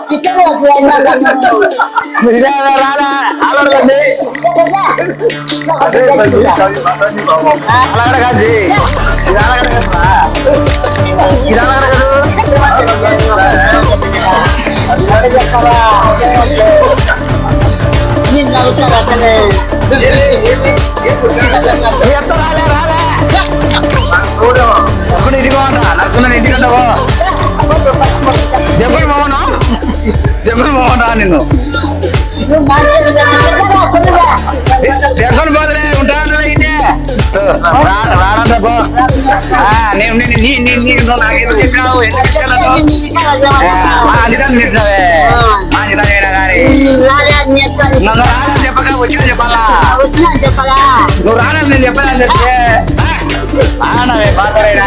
chicken రాదా ఆలోడి అలాగడ కాదు ఇది అలాగడ కదా ఇది అలాగడ కాదు రాలే రాలే నడుచుకుని ఇంటికి పోతా నడుచుకున్నాను ఇంటికి అంటావో చెప్పండి మోహన్ చెప్పండి మోహన్ రా నిన్ను చెప్పండి పోదులే ఉంటాను ఇంటే రానంత పో నేను నాకేదో చెప్పినావు ఎందుకు అంజనాన్ని చెప్పినావే అంజనా అయినా కానీ నన్ను రానని చెప్పక వచ్చినా చెప్పాలా నువ్వు రానని నేను చెప్పాలని చెప్తే రానవే పాతరైనా